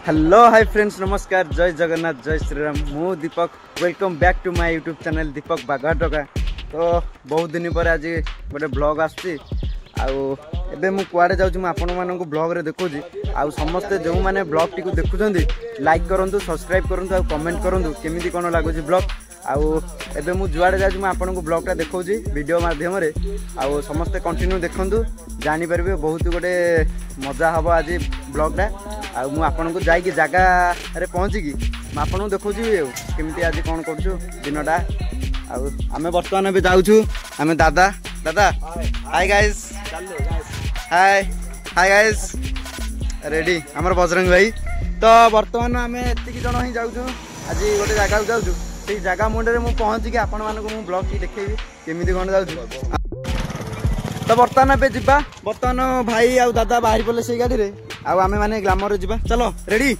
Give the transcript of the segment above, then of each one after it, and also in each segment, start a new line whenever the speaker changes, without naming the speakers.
Hello hi friends नमस्कार जय जगन्नाथ जय श्रीराम मु Deepak welcome back to my YouTube channel Deepak Bagatka. तो बहुत दिन पर आज गोटे ब्लॉग आसुची आबे मु कुआडे जाऊँ मु आपण मानक ब्लॉग रे देखुची आउ समस्ते जो माने ब्लॉग टी को देखुचंदी लाइक करंतु सब्सक्राइब करंतु आ कमेंट करंतु केमिति कोन लागुची ब्लॉग एबे मु जुआडे जाऊँ मु आपण को ब्लॉग टा देखौची वीडियो माध्यम रे आउ समस्ते कंटिन्यू देखंतु जानि परबे बहुत गोटे मजा हबो आज ब्लॉग टा आ मु आपन को जाई की जगह रे पहुंची की म आपन को देखौची केमिति आज कोन करछु दिनटा आ हमें वर्तमान बे जाउछु हमें दादा दादा hi guys hi hi guys ready हमर बजरंग भाई। तो वर्तमान हमें एतिकी जण ही जाउछु आज गोटे जगह जाउछु से जगह मुंडे मु पहुंची की आपन मान को मु ब्लॉग की देखेबी केमिति कोन जाउछु। तो बर्तमान पे जीवा बर्तमान भाई आउ दादा बाहर पड़े से गाड़ी रे आउ आमे माने ग्लैमर जीवा चलो रेडी।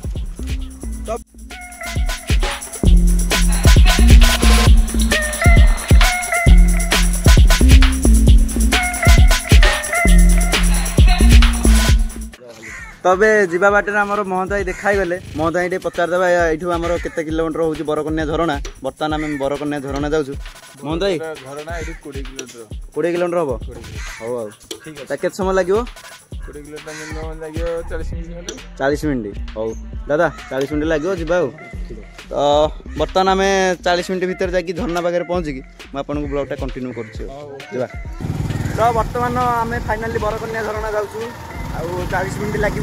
तबे जीवा बाटे आमर महंताई देखाई गले महंताई टे पचार देबा एठू आमर केते किलोमीटर होउची बरकन्या झरणा बर्तमान आमे बरकन्या झरणा जाउछु महंताई
झरणा एठू
20 किलोमीटर हबो हो आ ठीक है केते समय लागिवो
20 किलोमीटर मिनिमम लागियो
40 मिनिट हो दादा 40 मिनिट लागियो जीवा तो बर्तमान आमे 40 मिनिट भीतर जाकी झरणा बागे पहुंची की म आपन को ब्लॉग टा कंटिन्यू करछु जीवा। तो बर्तमान आमे फाइनली बरकन्या झरणा जाउछु आउ 40 मिनिट लगे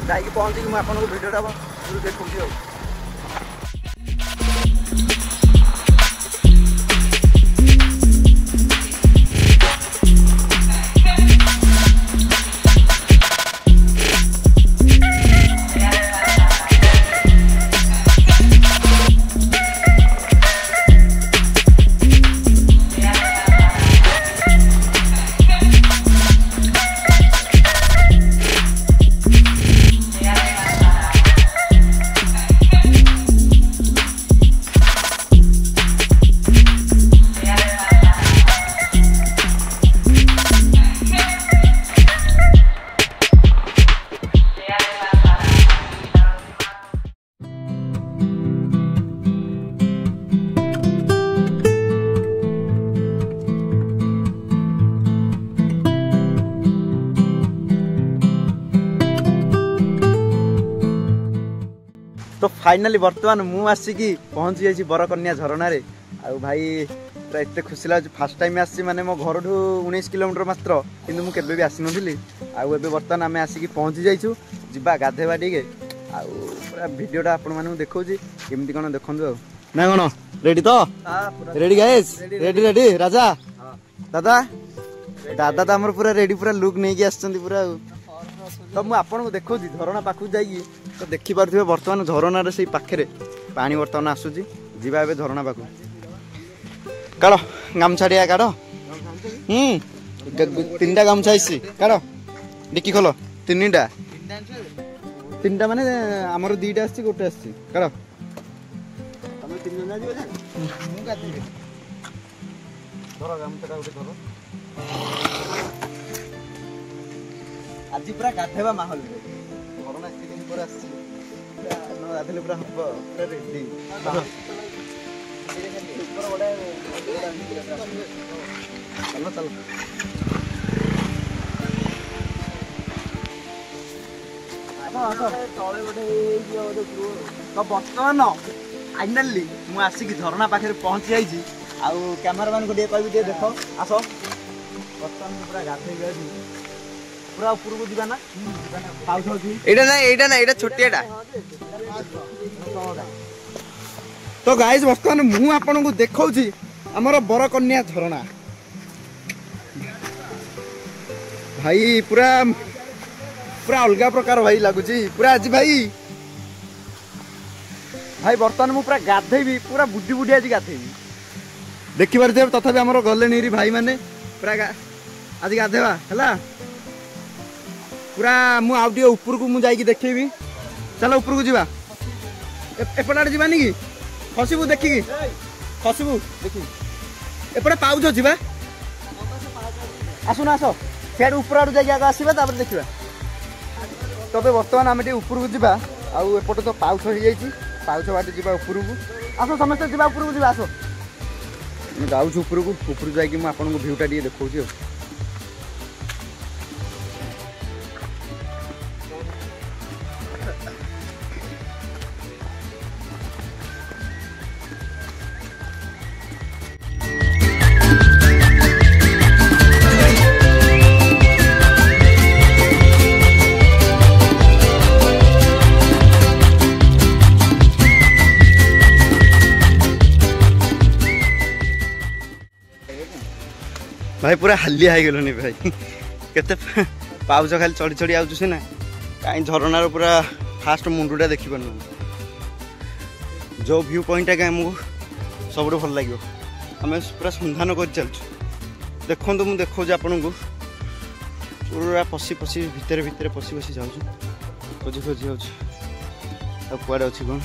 जाकि पहुँची मुझे आपको भिडियोटा देखुची। तो फाइनली बर्तमान मु आसिकी पहुँची जाइए बरकन्या झरणा रे आउ भाई पूरा एत खुशी लगे फास्ट टाइम आसी माने मो घर 19 किलोमीटर मात्र किंतु मुझे भी आसी नथिली आउ एबे बर्तमान आमे आसिकी पहुँची जाइछु जिबा गाधेबा टिके आउ पूरा वीडियोटा आपण मानू देखौची केमती कोन देखंदु आ ना कोन रेडी तो रेडी गाइस रेडी रेडी राजा दादा दादा तो हमर पूरा रेडी पूरा लुक नै के आछंती पूरा तो मु आपन को देखौची झरणा पाखु जाई तो देखि पारथिबे वर्तमान झरणा रे से पाखरे पानी वर्तमान आसुची जीवा एबे झरणा पाखु काढो गामछाड़िया काढो तीनटा गामछा आइसी काढो डिक्की खोलो तीनटा माने हमर दुईटा आसी गोटे आसी काढो तमे तीन जण जाजिबे मु गाथिबे धरो गामछाटा गोटे धरो आज पूरा गाधेबा माहौल रे कोरोना एते दिन पर आसी न गाधेले पूरा हब पूरा रेडी ऊपर बडा चलो चलो तो बर्तमान फाइनाली मुझे आसिक झरणा पाखे पहुँची जाइए आउ कैमरामैन को कहबी देख आस बर्तमान पूरा गाधे गई पूरा ऊपर को जीवा ना एटा ना एटा छोटियाटा। तो गाइस बर्तमान मु आपन को देखौची हमर बरकन्या झरणा भाई पूरा पूरा अलग प्रकार भाई लगुची पूरा आज भाई भाई बर्तमान मु पूरा गाधेबी पूरा बुड्डी बुड्डी आज गाधेबी देखि पारथे तथापि हमर गले नेरी भाई माने पूरा आज गाधेबा हला पूरा मु आउटे ऊपर को मु जाई देखेबी चलो ऊपर को जीवा एपटाडे जीवानी की खसबू देखिकी खसबू देखी एपटे पाउच अछि बा आसुना आस सेड ऊपर आडू जाई आगा आसीबा तापर देखिबा तबे वर्तमान आमे ऊपर को जीवा आउ एपटे तो पाउछ हो जाइए पाउछ बाटे जावा उपरकू आस समस्त जावा उपरकू जावा आस जाऊँ उपरकू ऊपर जाकि मुझे आपको भ्यूटा टे देखा भाई पूरा हालिया हो गलनि भाई केते पाउच खाली चढ़ी चढ़ी आउछु सिना कहीं झरणार पूरा फास्ट मुंडुटा देखी पार जो व्यू पॉइंट है आमको सब भल लगे आम पूरा सन्धान कर चलु देखो मुझे देखा आपन को पूरा पशि पशि भितर भितर पशि पशि जाऊँ खोजी खोजी जाऊँ कड़े अच्छी कौन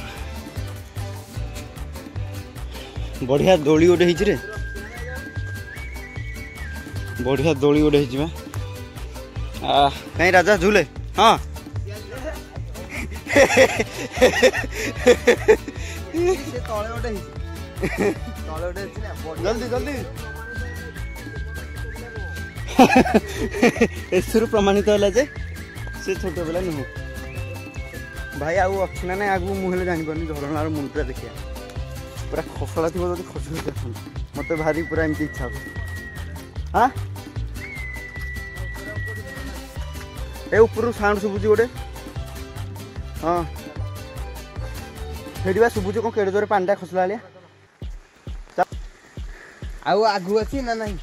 बढ़िया दोली गोटे रे बढ़िया दोली गोटे कहीं राजा झूले हाँ जल्दी जल्दी एसरु प्रमाणित है जे से छोट पिला नुह भाई आउ अच्छी ना ना आगू मुझे जापर झरणार मुंडा देखिए पूरा खसड़ा थी खसी खसी मत भारी पूरा एमती इच्छा हाँ ए ऊपर साउंड शुभुची गोटे हाँ सेठी बा शुभुची कौन केड़े जोरे पांडा खसला लिया
आउ आगु अछि ना नहीं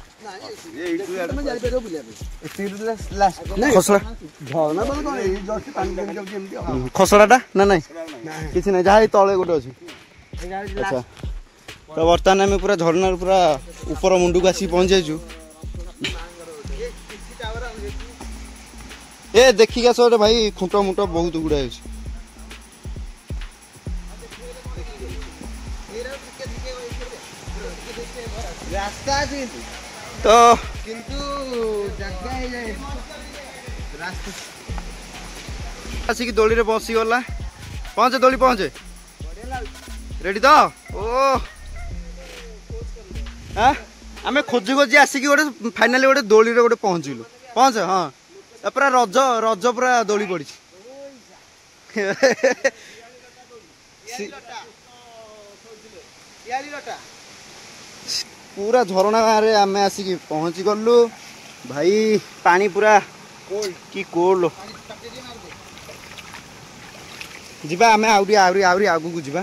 खसड़ाटा ना ना किसी ना जहाँ तले गोटे अच्छे अच्छा तो बर्तमान आम पूरा झरनार पूरा ऊपर मुंडू को आसिक पहुँच जाइए ए देखिक आस भाई खुंट मुट बहुत गुड़ाए अच्छे
रास्ता अछि
तो
किंतु जगह है जाए रास्ता
आसिक दोली रे बसी गला पहुँचे दोली पहुँचे रेडी तो ओ हाँ आम खोजी खोजी आसिक गोटे फाइनाली गोटे दोली रे गोटे पहुँचलु पहुँच हाँ पूरा रज रज पूरा दोली पड़ी पूरा झरणा गाँव में आम आसिक पहुँची गलु भाई पानी पूरा कि कोल्ड जीवा आम आहरी आहरी आहरी आगू को जीवा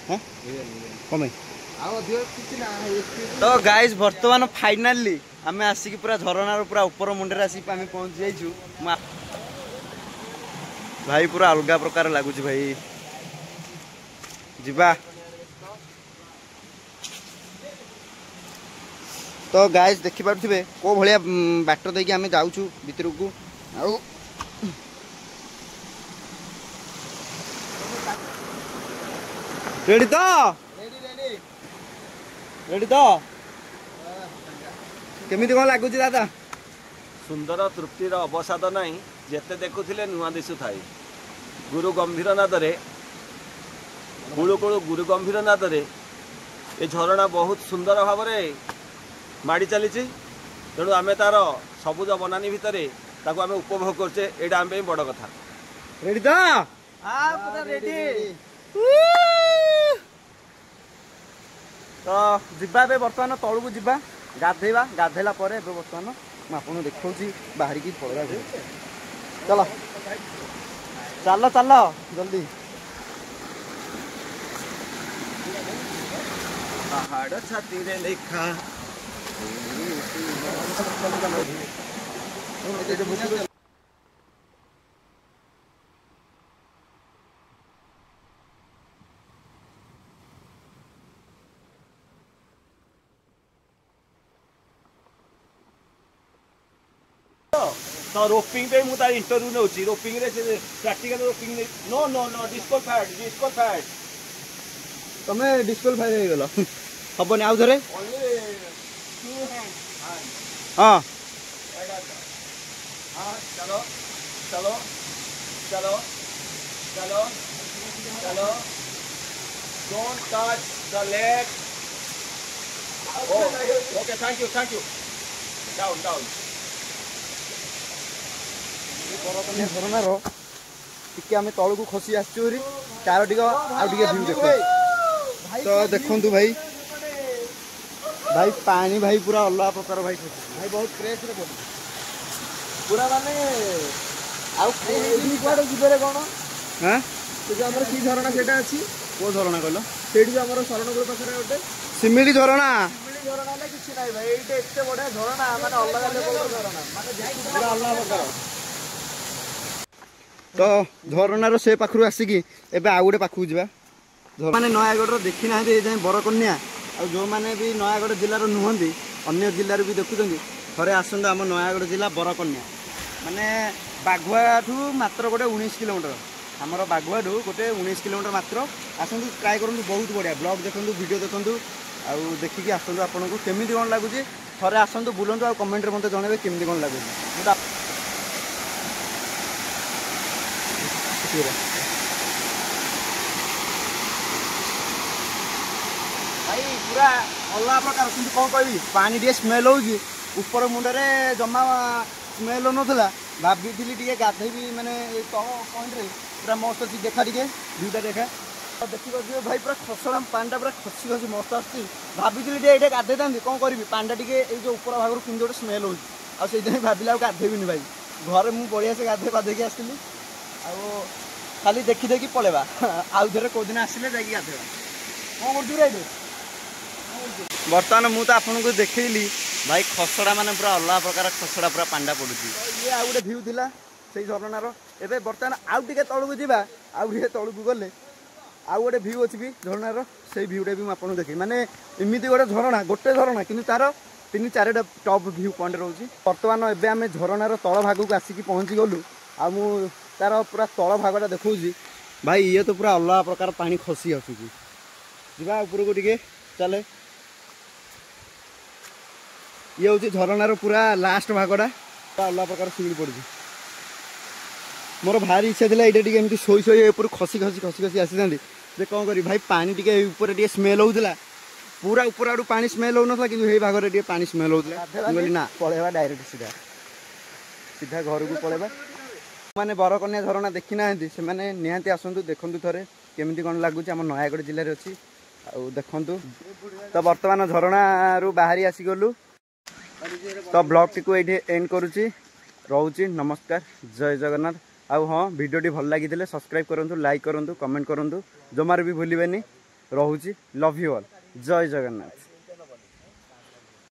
हाँ कम तो गाइज बर्तमान फाइनाली आम आसिक पूरा झरणार पूरा ऊपर मुंडे आसिक आम पहुँची जाइछु भाई पूरा अलग प्रकार लगुच भाई जीवा तो गाइज देखि पारुथिबे को भलिया बाट देकी आम जाऊछु भितर को आउ रेडी तो रेडी तो केमिति कोन लागुच दादा
सुंदर तृप्तिर अवसाद नहीं जेते देखुथिले नुआ दिशु थाई गुरु गंभीर नादरे कुळु कुळु गुरु गंभीर नादरे ए झरणा बहुत सुंदर भाव माड़ी चली तेणु आम तार सबुज बनानी भितर आम उपभोग करचे यहाँ आम बड़ कथा
रेडी तो
रेडी
तो जीवा बर्तमान तलू को जीवा गाधेवा गाधेला परे बर्तमान मुझे देखा बाहर की पड़ा चलो चल चल जल्दी
पहाड़ छाती रे लेखा तो रोपिंग पे मुझे इंटरव्यू नौ roping practical roping no no no disqualified
तुम्हें डिस्क्वालिफाई हो गल हेनी आउ थे हाँ
चलो चलो चलो चलो चलो don't touch the leg okay thank you down down
बरकन्या झरणार टिके आम तलू खसी आसरी तार टिक आउ व्यू देख तो देखु भाई भाई पानी भाई पूरा अलग प्रकार भाई
भाई बहुत फ्रेश रे बोल
पूरा माने
आउ एही कुआडे जिबरे कोन
हाँ
से जो हमर की झरणा सेटा अछि
को झरणा कहल
सेठी जो हमर शरणगुरु पाखरे ओटे
सिमिली झरणा
मिली झरणा ले किछि नाही भाई एटे एते बढिया झरणा माने अलग लेवल झरणा माने पूरा अलग प्रकार
तो झरणार से पाखु आसिकी एबे आउ गोटे पाखु जा माने नयागढ़ देखी ना बरकन्या आ जो मैंने भी नयागढ़ जिलार नुहति अन्य जिलार भी देखुं थे आसतु आम नयागढ़ जिला बरकन्या माने बाघुआठू मात्र गोटे 19 किलोमीटर आमर बाघुआठू गोटे 19 किलोमीटर मात्र आसतु ट्राए करूँ बहुत बढ़िया ब्लॉग देखूँ वीडियो देखूँ आउ देखिकी आसतु आपको केमी कौन लगुच थे आसतु बुलूँ आ कमेंट मत जनइबे केमी कौन लगुच भाई पूरा अलग प्रकार कि कौन कह पानी टे स्मेल होपर मुंडे जमा स्मेल हो नाला भाभी टे गाधेबी मानने तल पॉइंट पूरा मस्त अच्छी देखा टे दुईटा देखा देखी पारे भाई पूरा खसड़ा पानी पूरा खसी खसी मस्त आसी भाभी ये गाधे था कौन करी पानी टे जो ऊपर भाग केमी गोटे स्मेल हो भाविला गाधेबी भाई घरे मुझे बढ़िया से गाधे पाधे आसली खाली देखी देखी पलैबा आउ थे कौ दिन आसिले जाकि गाधेबा कौन कर बर्तमान मुझे आपको देखली भाई खसड़ा माने पूरा अलग प्रकार खसड़ा पूरा पांडा पड़ू ये आउ गोटे भ्यू थिला से झरणार एवं बर्तमान आउ टे तलू जा आउ टे तलू गले आउ गोटे भ्यू अच्छी भी झरणार से भ्यूटा भी मुझे देखे माने एमती गोटे झरणा गोटे झरणा कि तार 3-4टा टॉप भ्यू पॉइंट रोचे बर्तमान एवं आम झरणार तल भाग को आसिक पहुँची गलु आ तार पूरा तल भागटा देखा भाई ये तो पूरा अलग प्रकार पानी खसी आसूँ जा उपरको टे चले ये हूँ झरणार पूरा लास्ट भागटा अलग प्रकार शिमिली पड़ी मोर भारी इच्छा था ये एमती शोई शोई ऊपर खसी खसी खसी खसी आसी था कौन करी भाई पानी टे ऊपर टे स्मेल होता पूरा ऊपर आड़ू पानी स्मेल हो ना कि भागरे टे पानी स्मेल होता ना पलैबा डायरेक्ट सीधा सीधा घर को पलैबा मैंने बरकन्या झरणा देखी ना से निहाती आसतु देखु थे केमी कौन लगुच आम नयागढ़ जिले अच्छी देखु तो बर्तमान झरणारू बाहरी आसीगलु तो ब्लॉग टी ये एंड करुच्ची रोचे नमस्कार जय जगन्नाथ आउ हाँ वीडियोटी भल लगी सब्सक्राइब करूँ लाइक करूँ कमेंट करूँ जमार भी भूलें रोचे लव यू ऑल जय जगन्नाथ।